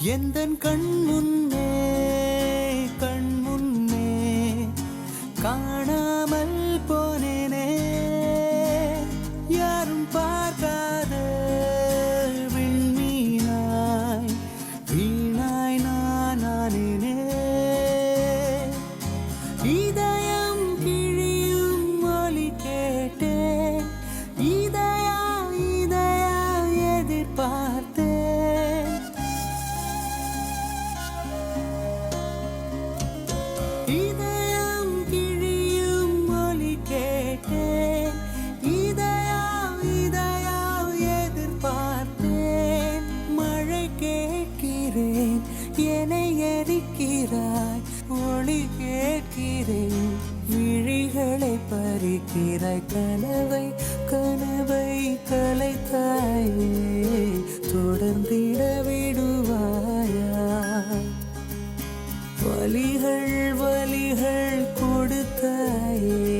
எந்தன் கண் முன்னே காணாமல் போனேனே. யாரும் பார்க்காத விண்மீனாய் வீணாய் நானேனே. இதயம் கிழியும் ஒலி கேட்டேன், இதயா எதிர்பார்த்தேன். இதயம் கிழியும் ஒலி கேட்டேன், இதயா எதிர்பார்த்தேன். மழை கேட்கிறேன், என்னை எரிக்கிறாய். ஒளி கேட்கிறேன், விழிகளை பறிக்கிறாய். கனவை கலைத்தாயே, தொடர்ந்திட விடுவாயா? வலிகள் கொடுத்தாயே,